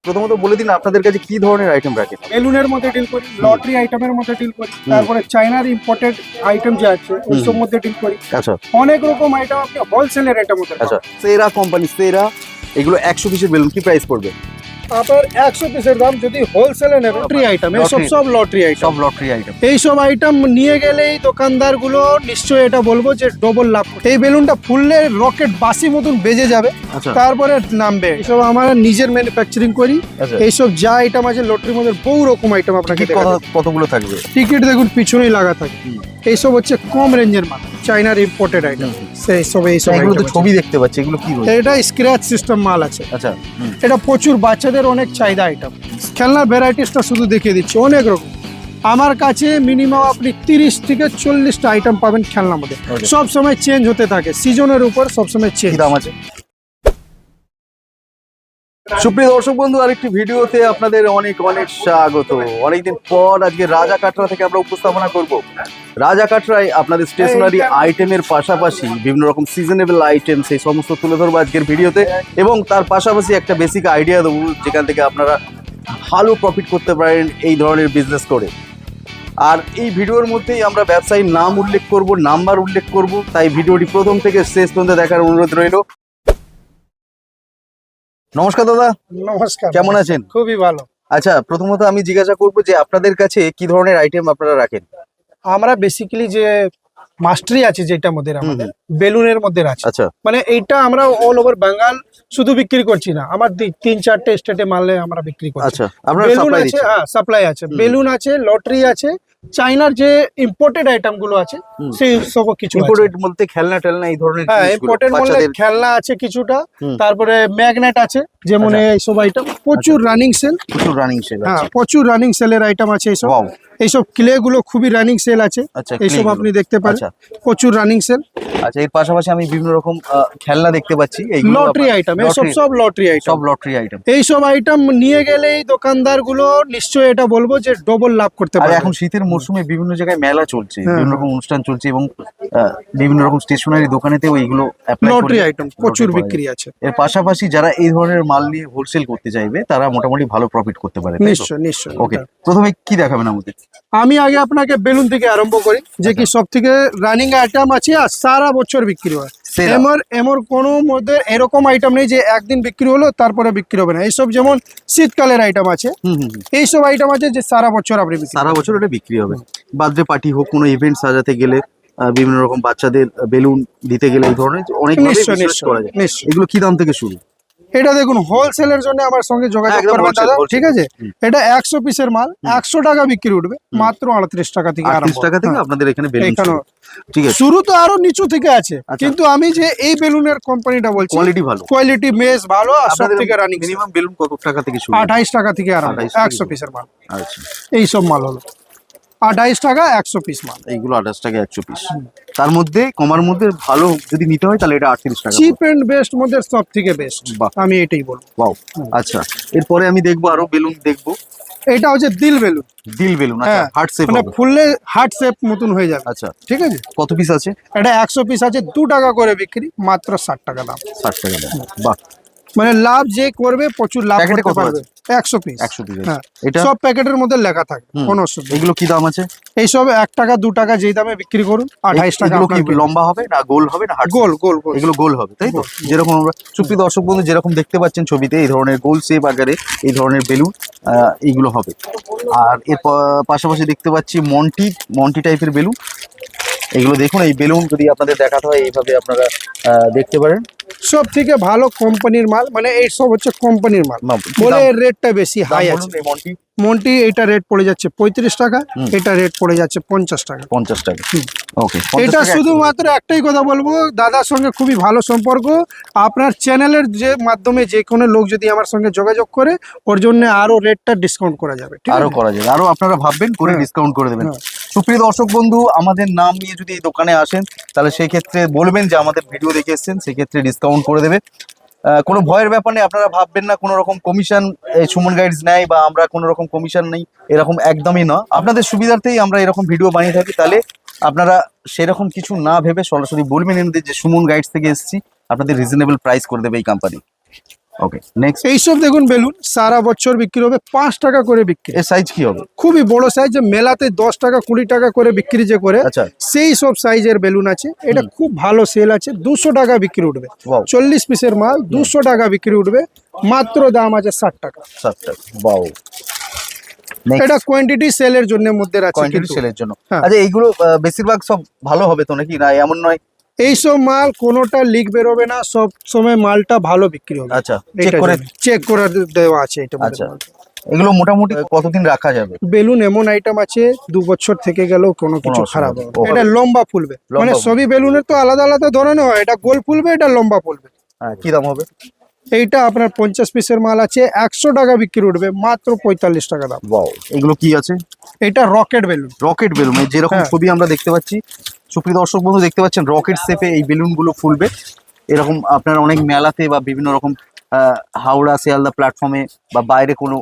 প্রথমত বলে দিন আপনাদের কাছে কি ধরনের আইটেম রাখেন। বেলুনের মধ্যে ডিল করি, লটারি আইটেমের মধ্যে ডিল করি, তারপরে চাইনার ইম্পোর্টেড আইটেম যে আছে ওইসব মধ্যে ডিল করি। আচ্ছা অনেক রকম আইটেম আপনি হোলসেলের আইটেম মধ্যে আচ্ছা, সেরা কোম্পানি সেরা, এগুলো 100 পিসের বেলুন কি প্রাইস পড়বে? আপনার 100 পিসের দাম যদি হোলসেলে নেবেন লটারি আইটেম, এইসব সব লটারি আইটেম, সব লটারি আইটেম। এইসব আইটেম নিয়ে গেলেই দোকানদার গুলো নিশ্চয়ই এটা বলবো যে ডবল লাভ করবে। এই বেলুনটা ফুললে রকেট বাসি মতন বেজে যাবে, আচ্ছা তারপরে নামবে। এইসব আমরা নিজের ম্যানুফ্যাকচারিং করি। আচ্ছা, এইসব যা আইটেম আছে লটারির মধ্যে বহু রকম আইটেম আপনাকে টিকিট কতগুলো থাকবে? টিকিট দেখুন পিছনেই লাগা থাকে। এইসব হচ্ছে কম রেঞ্জের মাল, চাইনার ইম্পোর্টেড আইটেম। এইসব এগুলো তো ছবি দেখতে পাচ্ছি, এগুলো কি বলবো? এটা স্ক্র্যাচ সিস্টেম মাল আছে। আচ্ছা এটা প্রচুর বাচ্চাদের অনেক চাহিদা আইটেম। খেলনার ভ্যারাইটিসটা শুধু দেখিয়ে দিচ্ছি, অনেক রকম। আমার কাছে মিনিমাম আপনি 30 থেকে 40টা আইটেম পাবেন খেলনার মধ্যে। Okay. সব সময় চেঞ্জ হতে থাকে, সিজনের উপর সব সময় কি চেঞ্জ। দাম আছে? সুপ্রিয় দর্শক বন্ধু, আরেকটি ভিডিওতে আপনাদের অনেক অনেক স্বাগত। অনেকদিন পর আজকে রাজা কাটরা থেকে আমরা উপস্থাপনা করব। রাজা কাটরায় আপনাদের স্টেশনারি আইটেমের পাশাপাশি বিভিন্ন রকম সিজনেবল আইটেম সেই সমস্ত তুলে ধরবো আজকের ভিডিওতে, এবং তার পাশাপাশি একটা বেসিক আইডিয়া দেবো যেখান থেকে আপনারা ভালো প্রফিট করতে পারেন এই ধরনের বিজনেস করে। আর এই ভিডিওর মধ্যেই আমরা ব্যবসায়ীর নাম উল্লেখ করব, নাম্বার উল্লেখ করব, তাই ভিডিওটি প্রথম থেকে শেষ পর্যন্ত দেখার অনুরোধ রইল। নমস্কার দাদা, নমস্কার। কেমন আছেন? খুবই ভালো। আচ্ছা, প্রথমত আমি জিজ্ঞাসা করবো যে আপনাদের কাছে কি ধরনের আইটেম আপনারা রাখেন? আমরা বেসিক্যালি যে মাস্টারি আছে যেটা মধ্যে আমাদের বেলুনের মধ্যে আছে, আচ্ছা মানে এইটা আমরা অল ওভার বেঙ্গল শুধু বিক্রি করছি না, আমার 3-4টে স্টেটে মালে আমরা বিক্রি করছি। আচ্ছা, আপনারা বেলুন সাপ্লাই আছে, দিচ্ছেন? হ্যাঁ সাপ্লাই আছে। বেলুন আছে, লটারি আছে, চাইনার যে ইম্পোর্টেড আইটেম গুলো আছে সেই সব কিছু আছে। ইম্পোর্টেড বলতে খেলনা টেলনা এই ধরনের হ্যাঁ জিনিসগুলো, ইম্পোর্টেড বলতে বাচ্চাদের। খেলনা আছে কিছুটা, হুম। তারপরে ম্যাগনেট আছে, যেমন আচ্ছা। এইসব আইটেম প্রচুর রানিং সেল। প্রচুর রানিং সেল হ্যাঁ আছে। প্রচুর রানিং সেলের আইটেম আছে এইসব। ওয়াও, এইসব ক্লে গুলো খুবই রানিং সেল আছে। আচ্ছা এইসব clay আপনি গুলো। দেখতে পারেন, আচ্ছা প্রচুর রানিং সেল। আচ্ছা, এর পাশাপাশি আমি বিভিন্ন রকম খেলনা দেখতে পাচ্ছি, এইগুলো লটারি আইটেম, এইসব সব লটারি আইটেম। সব লটারি আইটেম। এইসব আইটেম নিয়ে গেলেই দোকানদার গুলো নিশ্চয়ই এটা বলবো যে ডবল লাভ করতে আর পারবে। এখন শীতের মরশুমে বিভিন্ন জায়গায় মেলা চলছে, হ্যাঁ। বিভিন্ন রকম অনুষ্ঠান চলছে, এবং বিভিন্ন রকম স্টেশনারি দোকানেতেও এইগুলো অ্যাপ্লাই লটারি আইটেম প্রচুর বিক্রি আছে। এর পাশাপাশি যারা এই ধরনের মাল নিয়ে হোলসেল করতে চাইবে তারা মোটামুটি ভালো প্রফিট করতে পারে। নিশ্চয় নিশ্চয়। ওকে, প্রথমে কি দেখাবেন আমাদের? আমি আগে আপনাকে বেলুন থেকে আরম্ভ করি, যে কি সব থেকে রানিং আইটেম আছে আর সারা বছর বিক্রি হয়। সেরা। এমন কোনো মধ্যে এরকম আইটেম নেই যে একদিন বিক্রি হলো তারপরে বিক্রি হবে না। এইসব যেমন শীতকালের আইটেম আছে, হুম হুম হুম। এইসব আইটেম আছে যে সারা বছর আপনি বিক্রি সারা বছর ওটা বিক্রি হবে। বার্থডে পার্টি হোক, কোনো ইভেন্ট সাজাতে গেলে, বিভিন্ন রকম বাচ্চাদের বেলুন দিতে গেলে এই ধরনের অনেক নিশ্চয় বিজনেস করা যায়। নিশ্চয়। এগুলো কি দাম থেকে শুরু? এটা দেখুন হোলসেলের জন্য আমার সঙ্গে যোগাযোগ একদম করবেন wholesale, দাদা, wholesale। ঠিক আছে? হুম। এটা 100 পিসের মাল 100 টাকা বিক্রি উঠবে, মাত্র 38 টাকা থেকে 38 আরম্ভ। টাকা থেকে হ্যাঁ। আপনাদের এখানে বেলুন এখানে শুরু। ঠিক আছে, শুরু তো আরো নিচু থেকে আছে, আচ্ছা। কিন্তু আমি যে এই বেলুনের কোম্পানিটা বলছি কোয়ালিটি ভালো। কোয়ালিটি বেশ ভালো আর সব আপনাদের থেকে রানিং। মিনিমাম বেলুন কত টাকা থেকে শুরু? 28 টাকা থেকে আরম্ভ, 28 থেকে 100 শুরু। পিসের মাল। আচ্ছা, এইসব মাল হলো 28 টাকা 100 পিস মাল। এইগুলো 28 টাকা 100 পিস। তার মধ্যে কমার মধ্যে ভালো যদি নিতে হয় তাহলে এটা 38 টাকা। চিপ এন্ড বেস্ট মধ্যে সব থেকে বেস্ট, বাহ। আমি এটাই বলবো। ওয়াও। আচ্ছা, এরপরে আমি দেখবো আরো বেলুন দেখবো। এটা হচ্ছে দিল বেলুন। দিল বেলুন, আচ্ছা, হ্যাঁ, হার্ট শেপ মানে হবে। ফুললে হার্ট শেপ মতন হয়ে যাবে। আচ্ছা, ঠিক আছে, কত পিস আছে? এটা 100 পিস আছে, 2 টাকা করে বিক্রি, মাত্র 60 টাকা দাম। 60 টাকা দাম। বাহ, মানে লাভ যে করবে প্রচুর লাভ প্যাকেটে করতে কত পারবে। আছে? 100 পিস। 100 পিস। হ্যাঁ, এটা সব প্যাকেটের মধ্যে লেখা থাকে, হুম। কোনো অসুবিধা নেই। এগুলো কি দাম আছে? এইসব 1 টাকা 2 টাকা যেই দামে বিক্রি করুন, 28 টাকা এগুলো কি আপনার লম্বা হবে না গোল হবে না হার্ট? গোল গোল গোল। এগুলো গোল হবে, তাই তো? যেরকম আমরা সুপ্রিয় দর্শক বন্ধু যেরকম দেখতে পাচ্ছেন ছবিতে, এই ধরনের গোল শেপ আকারে এই ধরনের বেলুন এইগুলো হবে। আর এর পাশাপাশি দেখতে পাচ্ছি মন্টি টাইপের বেলুন। এগুলো দেখুন, এই বেলুন যদি আপনাদের দেখাতে হয় এইভাবে আপনারা দেখতে পারেন। সব থেকে ভালো কোম্পানির মাল, মানে এই সব হচ্ছে কোম্পানির মাল নাম, কি বলে দাম? এর রেটটা বেশি দাম হাই বলুন আছে। এই মন্টি। মন্টি এটা রেট পড়ে যাচ্ছে 35 টাকা, হুম। এটা রেট পড়ে যাচ্ছে 50 টাকা। 50 টাকা। হুম। ওকে, এটা শুধুমাত্র একটাই কথা বলবো, দাদার সঙ্গে খুবই ভালো সম্পর্ক। আপনার চ্যানেলের যে মাধ্যমে যে কোনো লোক যদি আমার সঙ্গে যোগাযোগ করে, ওর জন্য আরো রেটটা ডিসকাউন্ট করা যাবে। ঠিক আরো আছে? করা যাবে, আরো আপনারা ভাববেন করে হ্যাঁ। ডিসকাউন্ট করে দেবেন। হ্যাঁ। সুপ্রিয় দর্শক বন্ধু, আমাদের নাম নিয়ে যদি এই দোকানে আসেন তাহলে সেই ক্ষেত্রে বলবেন যে আমাদের ভিডিও দেখে এসেছেন, সেই ক্ষেত্রে ডিসকাউন্ট করে দেবে। কোনো ভয়ের ব্যাপার নেই, আপনারা ভাববেন না কোনো রকম কমিশন সুমন গাইডস নেয় বা আমরা কোনো রকম কমিশন নেই, এরকম একদমই না। আপনাদের সুবিধার্থেই আমরা এরকম ভিডিও বানিয়ে থাকি, তাহলে আপনারা সেরকম কিছু না ভেবে সরাসরি বলবেন এমনি যে সুমন গাইডস থেকে এসেছি, আপনাদের রিজনেবল প্রাইস করে দেবে এই কোম্পানি। ওকে নেক্সট, এইসব দেখুন বেলুন সারা বছর বিক্রি হবে 5 টাকা করে বিক্রি। এর সাইজ কি হবে? খুবই বড় সাইজ, যে মেলাতে 10 টাকা 20 টাকা করে বিক্রি যে করে, আচ্ছা, সেই সব সাইজের বেলুন আছে। এটা খুব ভালো সেল আছে, 200 টাকা বিক্রি উঠবে। Wow. 40 পিসের মাল 200 টাকা বিক্রি উঠবে, মাত্র দাম আছে 60 টাকা। 7 টাকা। বাও, এটা কোয়ান্টিটি সেলের জন্য মধ্যে আছে কোয়ান্টিটি কিন্তু। সেলের জন্য। হ্যাঁ। আচ্ছা, এইগুলো বেশিরভাগ সব ভালো হবে তো নাকি, না এমন নয়? এইসব মাল কোনোটা লিক বেরোবে না, সব সময় মালটা ভালো বিক্রি হবে। আচ্ছা, চেক করে। চেক করে দেওয়া আছে এটা। আচ্ছা, এগুলো মোটামুটি কতদিন রাখা যাবে? বেলুন এমন আইটেম আছে 2 বছর থেকে গেলেও কোনো কিছু অসুবিধা খারাপ নেই। হবে না। এটা লম্বা ফুলবে, লম্বা মানে ফুলবে। সবই বেলুনের তো আলাদা আলাদা ধরনের হয়, এটা গোল ফুলবে, এটা লম্বা ফুলবে। হ্যাঁ, কি দাম হবে? এইটা আপনার 50 পিসের মাল আছে, 100 টাকা বিক্রি উঠবে, মাত্র 45 টাকা দাম। বাও, এগুলো কি আছে? এটা রকেট বেলুন। রকেট বেলুন, যেরকম হ্যাঁ। ছবি আমরা দেখতে পাচ্ছি, সুপ্রিয় দর্শক বন্ধু দেখতে পাচ্ছেন রকেট শেপে এই বেলুন গুলো ফুলবে। এরকম আপনার অনেক মেলাতে বা বিভিন্ন রকম হাওড়া শিয়ালদা প্ল্যাটফর্মে বা বাইরে কোনো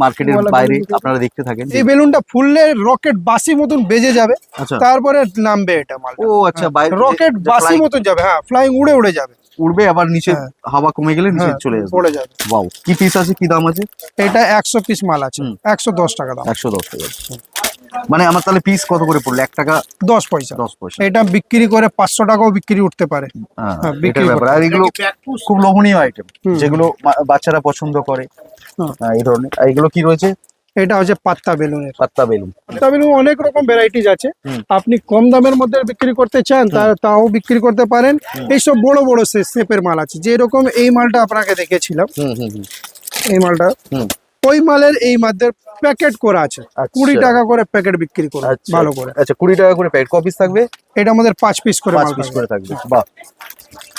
মার্কেটের ওয়ালা বাইরে বেলুন। আপনারা দেখতে থাকেন। এই বেলুনটা ফুললে রকেট বাসি মতন বেজে যাবে, আচ্ছা, তারপরে নামবে এটা মাল। ও আচ্ছা, বাইরে রকেট বাসি মতন যাবে, হ্যাঁ, ফ্লাইং উড়ে উড়ে যাবে, উড়বে, আবার নিচে হ্যাঁ। হাওয়া কমে গেলে নিচে হ্যাঁ, চলে যাবে। পড়ে যাবে। বাও, কি পিস আছে, কি দাম আছে? এটা 100 পিস মাল আছে, হুম। 110 টাকা দাম। 110 টাকা। মানে আমার তাহলে পিস কত করে পড়লো? 1 টাকা 10 পয়সা। 10 পয়সা। এটা বিক্রি করে 500 টাকাও বিক্রি উঠতে পারে। হ্যাঁ, হ্যাঁ, বিক্রি এটার ব্যাপার। করতে আর এগুলো খুব লোভনীয় আইটেম, হুম। যেগুলো বাচ্চারা পছন্দ করে। হুম। এই ধরনের। আর এগুলো কি রয়েছে? এটা হচ্ছে পাত্তা বেলুনের। পাত্তা বেলুন। পাত্তা বেলুন অনেক রকম ভ্যারাইটিস আছে। হুম। আপনি কম দামের মধ্যে বিক্রি করতে চান তাও বিক্রি করতে পারেন। এইসব বড় বড় শেপের মাল আছে, যেরকম এই মালটা আপনাকে দেখেছিলাম, হুম হুম হুম এই মালটা হুম। ওই মালের এই মাদের প্যাকেট করা আছে, আচ্ছা। 20 টাকা করে প্যাকেট বিক্রি করে আচ্ছা, ভালো করে। আচ্ছা, 20 টাকা করে প্যাকেট। কপিস থাকবে? এটা আমাদের 5 পিস করে 5 মাল পিস থাকবে। করে থাকবে। বাহ,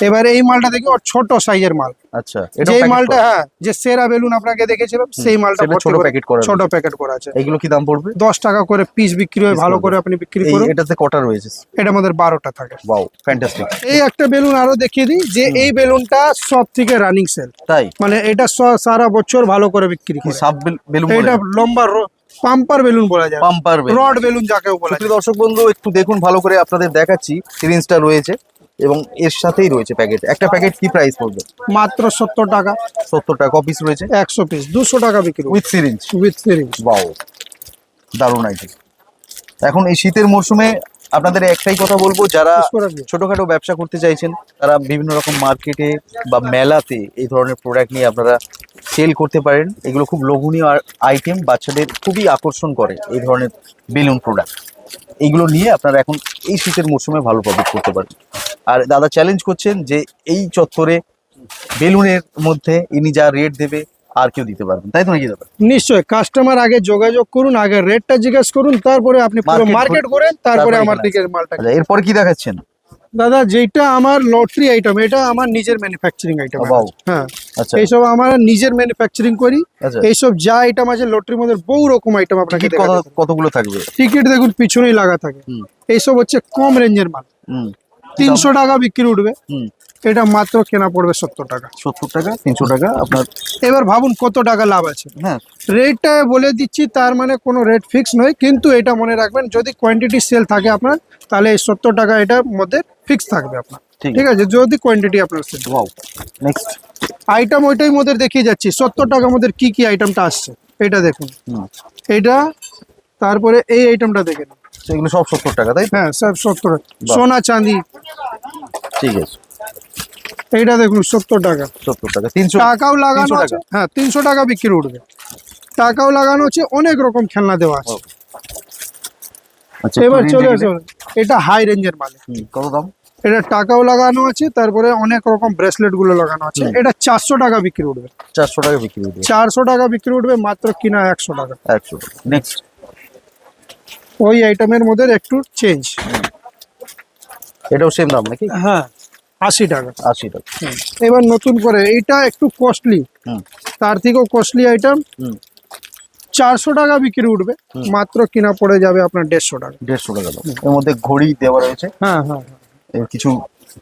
এবারে এই মালটা দেখি ওর ছোট সাইজের মাল, আচ্ছা, এটা যে মালটা, হ্যাঁ, যে সেরা বেলুন আপনাকে দেখেছিলাম, সেই মালটা সেটা ছোট প্যাকেট করা ছোট রয়েছে। প্যাকেট করা আছে। এগুলো কি দাম পড়বে? 10 টাকা করে পিস বিক্রি হয়, Piece ভালো করবে। করে আপনি বিক্রি এই করুন। এটাতে কটা রয়েছে? এটা আমাদের 12টা থাকে। Wow, fantastic. এই একটা বেলুন আরো দেখিয়ে দিই, যে এই বেলুনটা সব থেকে রানিং সেল, তাই? মানে এটা সারা বছর ভালো করে বিক্রি কি করে। Sub balloon? এটা লম্বা পাম্পার বেলুন বলা যায়, পাম্পার বেলুন। রড বেলুন যাকেও বলা যায়। সুপ্রিয় দর্শক বন্ধু একটু দেখুন, ভালো করে আপনাদের দেখাচ্ছি। সিরিঞ্জটা রয়েছে এবং এর সাথেই রয়েছে প্যাকেট। একটা প্যাকেট কি প্রাইস পড়বে? মাত্র 70 টাকা। 70 টাকা। কপিস রয়েছে? 100 পিস 200 টাকা বিক্রি with syringe. With syringe. Wow, দারুণ আইটেম। এখন এই শীতের মরশুমে আপনাদের একটাই কথা বলবো, যারা ছোটখাটো ব্যবসা করতে চাইছেন, তারা বিভিন্ন রকম মার্কেটে বা মেলাতে এই ধরনের প্রোডাক্ট নিয়ে আপনারা সেল করতে পারেন। এগুলো খুব লোভনীয় আইটেম, বাচ্চাদের খুবই আকর্ষণ করে এই ধরনের বেলুন প্রোডাক্ট। এইগুলো নিয়ে আপনারা এখন এই শীতের মরশুমে ভালো প্রফিট করতে পারেন। আর দাদা চ্যালেঞ্জ করছেন যে এই চত্বরে বেলুনের মধ্যে ইনি যা রেট দেবে আর কেউ দিতে পারবেন, তাই তো নাকি দাদা? নিশ্চয়ই, কাস্টমার আগে যোগাযোগ করুন, আগে রেটটা জিজ্ঞেস করুন, তারপরে আপনি পুরো মার্কেট করেন, তারপরে আমার দিকে মালটা। আচ্ছা, এরপর কি দেখাচ্ছেন? দাদা যেটা আমার লটারি আইটেম, এটা আমার নিজের ম্যানুফ্যাকচারিং আইটেম। Wow. হ্যাঁ, আচ্ছা, এইসব আমার নিজের ম্যানুফ্যাকচারিং করি। আচ্ছা, এইসব যা আইটেম আছে লটারির মধ্যে বহু রকম আইটেম আপনাকে টিকিট কতগুলো থাকবে? টিকিট দেখুন পিছনেই লাগা থাকে। হুম। এইসব হচ্ছে কম রেঞ্জের মাল, হুম 300 টাকা বিক্রি উঠবে। হুম এটা মাত্র কেনা পড়বে 70 টাকা। 70 টাকা, 300 টাকা আপনার। এবার ভাবুন কত টাকা লাভ আছে। হ্যাঁ, রেটটা বলে দিচ্ছি, তার মানে কোনো রেট ফিক্স নয়, কিন্তু এটা মনে রাখবেন, যদি কোয়ান্টিটি সেল থাকে আপনার, তাহলে এই 70 টাকা এটার মধ্যে ফিক্স থাকবে আপনার। ঠিক আছে, যদি কোয়ান্টিটি আপনার সেল। Wow, next. আইটেম ওইটাই মধ্যে দেখিয়ে যাচ্ছি, 70 টাকার মধ্যে কি কি আইটেমটা আসছে এটা দেখুন। হুম, এটা, তারপরে এই আইটেমটা দেখেন। সেগুলো সব 70 টাকা, তাই? হ্যাঁ, সব 70। সোনা চাঁদি, ঠিক আছে। এইটা দেখুন 70 টাকা। 70 টাকা, 300 টাকাও লাগানো 300 আছে, টাকা। হ্যাঁ 300 টাকা বিক্রি উঠবে। টাকাও লাগানো আছে, অনেক রকম খেলনা দেওয়া আছে। আচ্ছা, এবার একটু চলে range এ আসুন, এটা হাই রেঞ্জের মাল। কত দাম? এটা টাকাও লাগানো আছে, তারপরে অনেক রকম ব্রেসলেট গুলো লাগানো আছে। এটা 400 টাকা বিক্রি উঠবে। 400 টাকা বিক্রি হবে। 400 টাকা বিক্রি উঠবে, মাত্র কিনা 100 টাকা। 100 টাকা। নেক্সট। ওই আইটেমের মধ্যে একটু চেঞ্জ। এটাও সেম দাম নাকি? হ্যাঁ, 80 টাকা। 80 টাকা। এবার নতুন করে এটা একটু কস্টলি, হুম তার থেকেও কস্টলি আইটেম, হুম 400 টাকা বিক্রি উঠবে, মাত্র কিনা পড়ে যাবে আপনার 150 টাকা। 150 টাকা দাম। এর মধ্যে ঘড়ি দেওয়া রয়েছে, হ্যাঁ হ্যাঁ, এর কিছু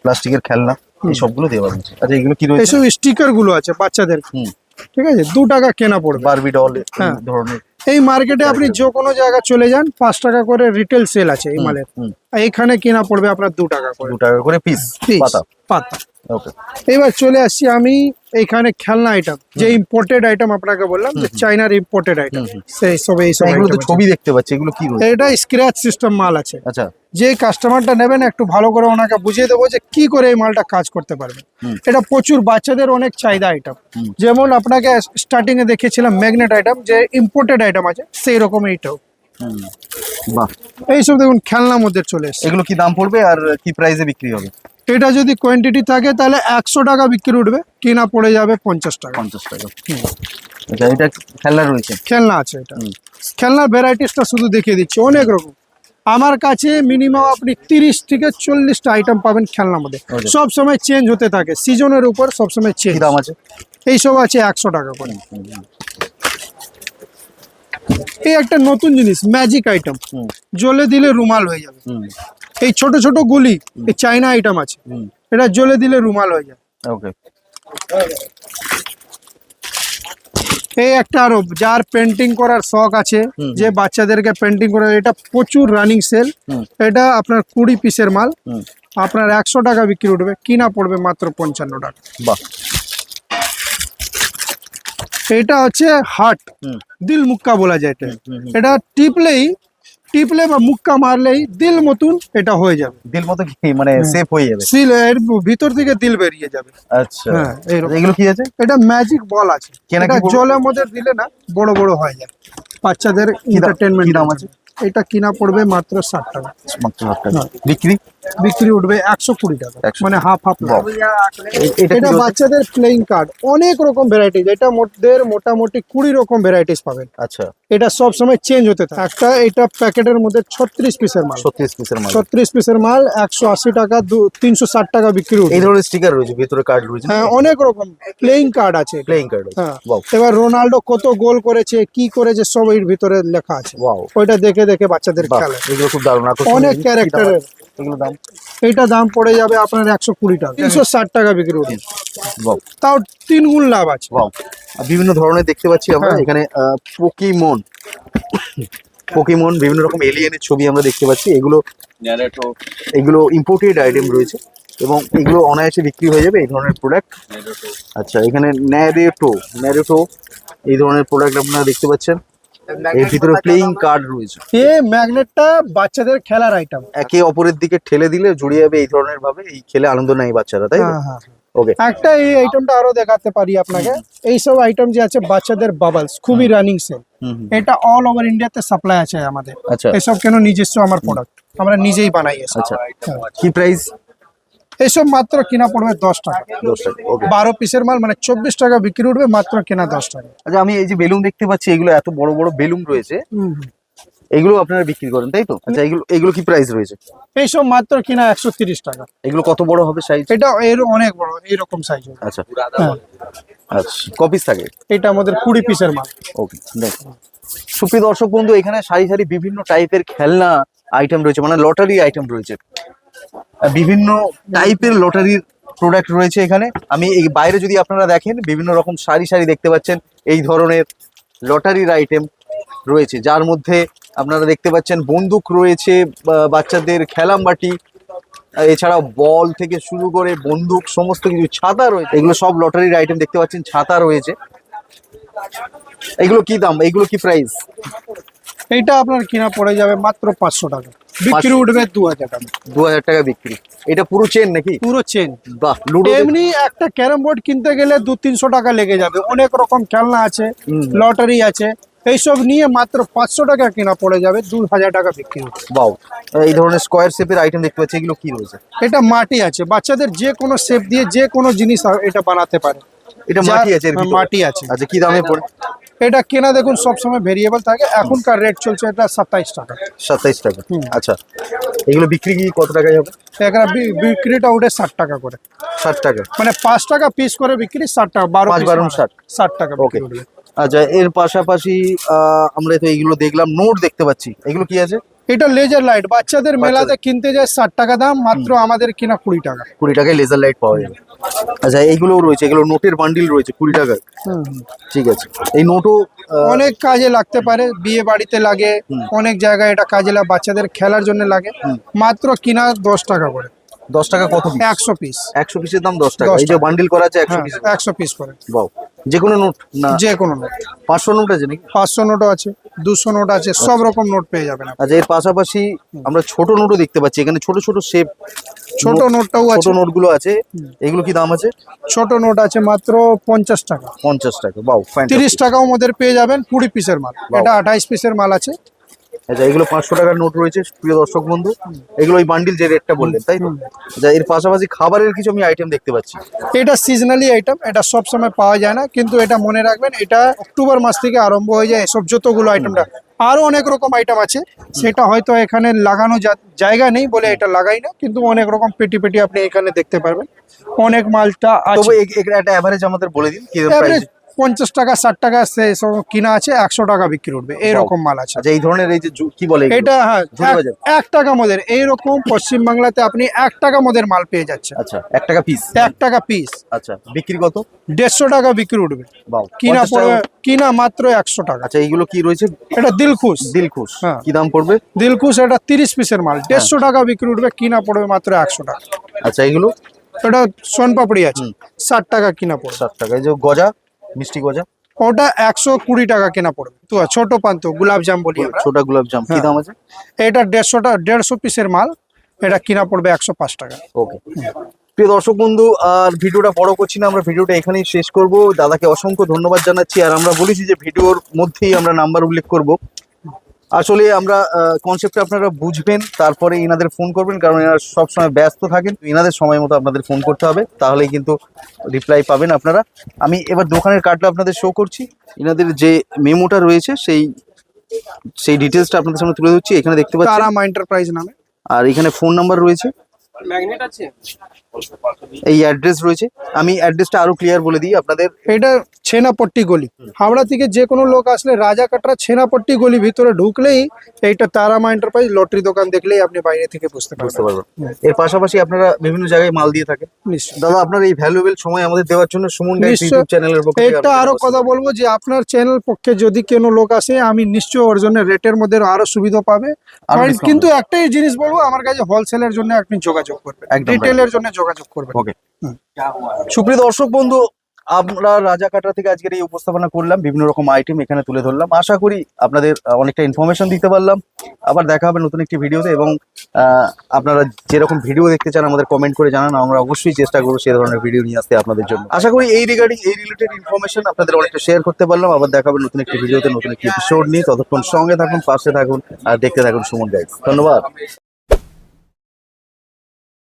প্লাস্টিকের খেলনা, এই সবগুলো দেওয়া রয়েছে। আচ্ছা, এগুলো কি রয়েছে? এইসব স্টিকার গুলো আছে বাচ্চাদের। হুম ঠিক আছে, 2 টাকা কেনা পড়বে। বারবি ডল হ্যাঁ। ধরনের। এই মার্কেটে আপনি যে কোনো জায়গায় চলে যান, 5 টাকা করে রিটেল সেল আছে এই মালের। হুম, আর এখানে কিনা পড়বে আপনার 2 টাকা করে 2 টাকা করে পিস Piece, পাতা। পাতা। ওকে। এবার চলে আসছি আমি এইখানে খেলনা আইটেম, যে ইম্পোর্টেড আইটেম আপনাকে বললাম, যে চাইনার ইম্পোর্টেড আইটেম, সেই সব এইসব এগুলো তো item আছে। ছবি দেখতে পাচ্ছি, এগুলো কি রয়েছে? এটা স্ক্র্যাচ সিস্টেম মাল আছে। আচ্ছা। যে কাস্টমারটা নেবেন একটু ভালো করে ওনাকে বুঝিয়ে দেবো যে কি করে এই মালটা কাজ করতে পারবে। হুম। এটা প্রচুর বাচ্চাদের অনেক চাহিদা আইটেম। হুম। যেমন আপনাকে স্টার্টিং এ দেখিয়েছিলাম ম্যাগনেট আইটেম, যে ইম্পোর্টেড আইটেম আছে, সেই রকম এইটাও। বাহ, এইসব দেখুন খেলনার মধ্যে চলে এসছে। এগুলো কি দাম পড়বে আর কি প্রাইসে বিক্রি হবে? এটা যদি কোয়ান্টিটি থাকে তাহলে 100 টাকা বিক্রি উঠবে, কিনা পড়ে যাবে 50 টাকা। 50 টাকা। আচ্ছা, এটা খেলনা রয়েছে? খেলনা আছে এটা। হুম। খেলনার ভ্যারাইটিসটা শুধু দেখিয়ে দিচ্ছি, অনেক রকম। আমার কাছে মিনিমাম আপনি 30 থেকে 40টা আইটেম পাবেন খেলনার মধ্যে। Okay. সব সময় চেঞ্জ হতে থাকে, সিজনের উপর সব সময় কি চেঞ্জ। দাম আছে? এইসব আছে 100 টাকা করে। এই একটা নতুন জিনিস, ম্যাজিক আইটেম, হুম। জ্বলে দিলে রুমাল হয়ে যাবে। হুম। এই ছোট ছোট গুলি, এই চাইনা আইটেম আছে, হুম। এটা জ্বলে দিলে রুমাল হয়ে যায়। ওকে। এই একটা আরো, যার পেন্টিং করার শখ আছে, হুম। যে বাচ্চাদেরকে পেন্টিং করে, এটা প্রচুর রানিং সেল। হুম। এটা আপনার 20 পিসের মাল, হুম। আপনার 100 টাকা বিক্রি উঠবে, কিনা পড়বে মাত্র 55 টাকা। বাহ। এটা হচ্ছে হার্ট, হুম। দিল মুক্কা বলা যায় এটা। হুম। এটা টিপলে বা মুক্কা মারলেই দিল মতন এটা হয়ে যাবে। দিল মতো কি মানে সেফ হয়ে যাবে? সিল এর ভিতর থেকে দিল বেরিয়ে যাবে। আচ্ছা। হ্যাঁ, এইরকম। এগুলো কি আছে? এটা ম্যাজিক বল আছে, কেনা কি এটা পড়বে? জলের মধ্যে দিলে না বড় বড় হয়ে যায়, বাচ্চাদের কি এন্টারটেইনমেন্ট দাম আছে? এটা কিনা পড়বে মাত্র 60 টাকা, মাত্র 60 টাকা। হ্যাঁ। বিক্রি? বিক্রি উঠবে 120 টাকা, 100 মানে হাফ হাফ। বাহ। এটা কি এটা রয়েছে? বাচ্চাদের প্লেইং কার্ড, অনেক রকম ভ্যারাইটিস, এটা মোটামুটি 20 রকম ভ্যারাইটিস পাবেন। আচ্ছা। এটা সব সময় চেঞ্জ হতে থাকে। একটা এটা প্যাকেটের মধ্যে 36 পিসের মাল, 36 পিসের মাল। 36 পিসের মাল 180 টাকা, 360 টাকা বিক্রি এই উঠবে। ধরনের স্টিকার রয়েছে, ভিতরে কার্ড রয়েছে। হ্যাঁ, অনেক রকম প্লেইং কার্ড আছে এটা। প্লেইং কার্ড রয়েছে। হ্যাঁ। বাহ। এবার রোনাল্ডো কত গোল করেছে, কি করেছে, সব এর ভিতরে লেখা আছে। ওয়াও। ওইটা দেখে দেখে বাচ্চাদের বাহ, খেলে। এগুলো খুব দারুণ আকর্ষণীয় অনেক জিনিস। ক্যারেক্টারের। এগুলো দাম? এইটা দাম পড়ে যাবে আপনার 120 টাকা, 360 টাকা বিক্রি উঠবে, বাহ। তাও 3 গুণ লাভ আছে। ওয়াও। আর বিভিন্ন ধরনের দেখতে পাচ্ছি আমরা হ্যাঁ। এখানে পোকেমন বিভিন্ন রকম এলিয়েনের ছবি আমরা দেখতে পাচ্ছি। এগুলো ইম্পোর্টেড আইটেম রয়েছে এবং এগুলো অনায়াসে বিক্রি হয়ে যাবে এই ধরনের প্রোডাক্ট। আচ্ছা, এখানে ন্যারুটো এই ধরনের প্রোডাক্ট আপনারা দেখতে পাচ্ছেন। এর ভিতরে প্লেইং কার্ড রয়েছে। এই ম্যাগনেটটা বাচ্চাদের খেলার আইটেম। একে অপরের দিকে ঠেলে দিলে জড়িয়ে যাবে এই ধরনের ভাবে, এই খেলে আনন্দ নেয় বাচ্চারা, তাই তো? হ্যাঁ হ্যাঁ। ওকে। একটা এই আইটেমটা আরো দেখাতে পারি আপনাকে। এইসব আইটেম যে আছে বাচ্চাদের বাবলস, খুবই রানিং সেল। এটা অল ওভার ইন্ডিয়াতে সাপ্লাই আছে আমাদের। আচ্ছা। এসব কেন নিজস্ব আমার প্রোডাক্ট, আমরা নিজেই বানাই এসব। আচ্ছা, কি প্রাইস? এসব মাত্র কিনা পড়বে 10 টাকা। 10 টাকা। ওকে। 12 পিসের মাল মানে 24 টাকা বিক্রি উঠবে, মাত্র কেনা 10 টাকা। আচ্ছা, আমি এই যে বেলুন দেখতে পাচ্ছি, এগুলো এত বড় বড় বেলুন রয়েছে, এগুলো আপনারা বিক্রি করেন তাই তো? আচ্ছা, এগুলো কি প্রাইস রয়েছে? এইসব মাত্র কিনা 130 টাকা। এগুলো কত বড় হবে সাইজ? এটা এর অনেক বড়, এইরকম সাইজ। আচ্ছা। হ্যাঁ, আচ্ছা, কপিস থাকে? এটা আমাদের 20 পিসের মাল। ওকে। দেখুন সুপ্রিয় দর্শক বন্ধু, এখানে সারি সারি বিভিন্ন টাইপের খেলনা আইটেম রয়েছে, মানে লটারি আইটেম রয়েছে। বিভিন্ন টাইপের লটারির প্রোডাক্ট রয়েছে এখানে। আমি এই বাইরে যদি আপনারা দেখেন, বিভিন্ন রকম সারি সারি দেখতে পাচ্ছেন এই ধরনের লটারির আইটেম রয়েছে, যার মধ্যে আপনারা দেখতে পাচ্ছেন বন্দুক রয়েছে, বাচ্চাদের খেলামবাটি, এছাড়াও বল থেকে শুরু করে বন্দুক, সমস্ত কিছু, ছাতা রয়েছে। এগুলো সব লটারির আইটেম দেখতে পাচ্ছেন। ছাতা রয়েছে। এগুলো কি দাম? এগুলো কি প্রাইস? এইটা আপনার কিনা পড়ে যাবে মাত্র 500 টাকা, বিক্রি উঠবে 2000 টাকা। 2000 টাকা বিক্রি। এটা পুরো চেন নাকি? পুরো চেন। বাহ। লুডো এমনি একটা ক্যারাম বোর্ড কিনতে গেলে 200-300 টাকা লেগে যাবে। অনেক রকম খেলনা আছে, হুম। লটারি আছে, এইসব নিয়ে মাত্র 500 টাকা কিনা পড়ে যাবে, 2000 টাকা বিক্রি হবে। বাও। এই ধরনের স্কোয়ার শেপের আইটেম দেখতে পাচ্ছি, এগুলো কি রয়েছে? এটা মাটি আছে, বাচ্চাদের যে কোনো শেপ দিয়ে যে কোনো জিনিস এটা বানাতে পারে। এটা মাটি আছে এর ভিতরে? মাটি আছে। আচ্ছা, কি দামে পড়ে? এটা কেনা দেখুন সবসময় ভেরিয়েবল থাকে, এখনকার রেট চলছে এটা 27 টাকা। 27 টাকা। হুম। আচ্ছা, এগুলো বিক্রি কি কত টাকায় হবে? এখানে বিক্রিটা উঠে 60 টাকা করে, 60 টাকা। মানে 5 টাকা পিস করে বিক্রি, 60 টাকা, 12 5 পিস বারণ মানে 60। 60 টাকা ওকে। বিক্রি উঠবে। আচ্ছা, এর পাশাপাশি আমরা তো এইগুলো দেখলাম, নোট দেখতে পাচ্ছি, এগুলো কি আছে? এটা লেজার লাইট, বাচ্চাদের মেলাতে কিনতে যায় 60 টাকা দাম, মাত্র আমাদের কিনা 20 টাকা। 20 টাকায় লেজার লাইট পাওয়া যাবে। আচ্ছা, এইগুলোও রয়েছে, এগুলো নোটের বান্ডিল রয়েছে 20 টাকায়। ঠিক আছে। এই নোটও অনেক কাজে লাগতে পারে, বিয়ে বাড়িতে লাগে, অনেক জায়গায় এটা কাজে লাগে, বাচ্চাদের খেলার জন্য লাগে, মাত্র কিনা 10 টাকা করে। 10 টাকা কত পিস? 100 পিস। 100 পিসের দাম 10 টাকা। 10 এই যে বান্ডিল করা আছে 100 হ্যাঁ, পিস। 100 পিস করে। বাও, যে কোনো নোট না? যে কোনো নোট। 500 নোট আছে নাকি? 500 নোটও আছে, 200 নোট আছে, সব রকম নোট পেয়ে যাবেন আপনি। আচ্ছা, এর পাশাপাশি আমরা ছোট নোটও দেখতে পাচ্ছি এখানে, ছোট ছোট শেপ ছোট নোটটাও ছোট আছে। নোটগুলো আছে, এগুলো কি দাম আছে? ছোট নোট আছে মাত্র 50 টাকা। 50 টাকা। বাও, 30 টাকাও আমাদের পেয়ে যাবেন 20 পিসের মাল। এটা 28 পিসের মাল আছে। আচ্ছা, এগুলো 500 টাকার নোট রয়েছে প্রিয় দর্শক বন্ধু। এগুলো ওই বান্ডিল যে রেটটা বললেন, তাই তো? আচ্ছা, এর পাশাপাশি খাবারের কিছু আমি আইটেম দেখতে পাচ্ছি। এটা সিজনালি আইটেম, এটা সব সময় পাওয়া যায় না, কিন্তু এটা মনে রাখবেন এটা অক্টোবর মাস থেকে আরম্ভ হয়ে যায় এসব যতগুলো আইটেমটা। আরো অনেক রকম আইটেম আছে, সেটা হয়তো এখানে লাগানো জায়গা নেই বলে এটা লাগাই না, কিন্তু অনেক রকম পেটি পেটি আপনি এখানে দেখতে পারবেন। অনেক মালটা তবে আছে। একটা এভারেজ আমাদের বলে দিন কি Average প্রাইস? 50 টাকা 60 টাকা সব কিনা আছে, 100 টাকা বিক্রি উঠবে এরকম মাল আছে। আচ্ছা, এই ধরনের এই যে কি বলে এগুলো? এটা হ্যাঁ, ঝুড়ি বাজার। 1 টাকা মদের এইরকম পশ্চিম বাংলাতে আপনি 1 টাকা মদের মাল পেয়ে যাচ্ছেন। আচ্ছা, 1 টাকা পিস। 1 টাকা পিস। আচ্ছা, বিক্রি কত? 150 টাকা বিক্রি উঠবে। বাও, কিনা 50 পড়বে, টাকা। কিনা মাত্র 100 টাকা। আচ্ছা, এইগুলো কি রয়েছে? এটা দিলখুশ। দিলখুশ হ্যাঁ। কি দাম পড়বে? দিলখুশ এটা 30 পিসের মাল, 150 টাকা বিক্রি উঠবে, কিনা পড়বে মাত্র 100 টাকা। আচ্ছা, এগুলো এটা সোনপাপড়ি আছে, 60 টাকা কিনা পড়বে। 60 টাকা। এই যে গজা, মিষ্টি গজা, ওটা 120 টাকা কিনা পড়বে। তো ছোট পান্ত গোলাপ জাম বলি আমরা। ছোট গোলাপ জাম কি হ্যাঁ। দাম আছে? এটা 150 পিসের মাল, এটা কিনা পড়বে 105 টাকা। ওকে। প্রিয় দর্শক বন্ধু, আর ভিডিওটা বড় করছি না, আমরা ভিডিওটা এখানেই শেষ করব। দাদাকে অসংখ্য ধন্যবাদ জানাচ্ছি। আর আমরা বলেছি যে ভিডিওর মধ্যেই আমরা নাম্বার উল্লেখ করব। আসলে আমরা কনসেপ্টটা আপনারা বুঝবেন, তারপরে ইনাদের ফোন করবেন, কারণ এনারা সবসময় ব্যস্ত থাকেন। ইনাদের সময় মতো আপনাদের ফোন করতে হবে, তাহলেই কিন্তু রিপ্লাই পাবেন আপনারা। আমি এবার দোকানের কার্ডটা আপনাদের শো করছি। ইনাদের যে মেমোটা রয়েছে সেই ডিটেলসটা আপনাদের সামনে তুলে ধরছি। এখানে দেখতে পাচ্ছেন, তারামা এন্টারপ্রাইজ নামে। আর এখানে ফোন নাম্বার রয়েছে, ম্যাগনেট আছে। এই অ্যাড্রেস রয়েছে। আমি অ্যাড্রেসটা আরো ক্লিয়ার বলে দিই আপনাদের। এটা ছেনাপট্টি গলি। হাওড়া থেকে যে কোনো লোক আসলে রাজাকাটরা ছেনাপট্টি গলি ভিতরে ঢুকলেই এইটা তারামা এন্টারপ্রাইজ লটারি দোকান দেখলেই আপনি বাইরে থেকে বুঝতে বুঝতে পারবেন। পারবেন। এর পাশাপাশি আপনারা বিভিন্ন জায়গায় মাল দিয়ে থাকেন। নিশ্চয়ই। দাদা, আপনার এই ভ্যালুয়েবল সময় আমাদের দেওয়ার জন্য সুমন গাইড নিশ্চয়। ইউটিউব চ্যানেলের পক্ষ থেকে একটা আপনাকে আরো অসংখ্য কথা বলবো যে আপনার চ্যানেল পক্ষে যদি কোনো লোক আসে, আমি নিশ্চয়ই ওর জন্য রেটের মধ্যে আরো সুবিধা পাবে। আরো discount কিন্তু একটাই জিনিস বলবো, আমার কাছে হোলসেলের জন্য আপনি যোগাযোগ করবেন, একদম রিটেলের জন্য যোগাযোগ করবেন। ওকে। সুপ্রিয় দর্শক বন্ধু, আমরা রাজাকাটা থেকে আজকের এই উপস্থাপনা করলাম, বিভিন্ন রকম আইটেম এখানে তুলে ধরলাম। আশা করি আপনাদের অনেকটা ইনফরমেশন দিতে পারলাম। আবার দেখা হবে নতুন একটি ভিডিওতে, এবং আপনারা যেরকম ভিডিও দেখতে চান আমাদের কমেন্ট করে জানান, আমরা অবশ্যই চেষ্টা করবো সেই ধরনের ভিডিও নিয়ে আসতে আপনাদের জন্য। আশা করি এই রিলেটেড ইনফরমেশন আপনাদের অনেকটা শেয়ার করতে পারলাম। আবার দেখা হবে নতুন একটি ভিডিওতে, নতুন একটি এপিসোড নিয়ে। ততক্ষণ সঙ্গে থাকুন, পাশে থাকুন, আর দেখতে থাকুন সুমন গাইড। ধন্যবাদ।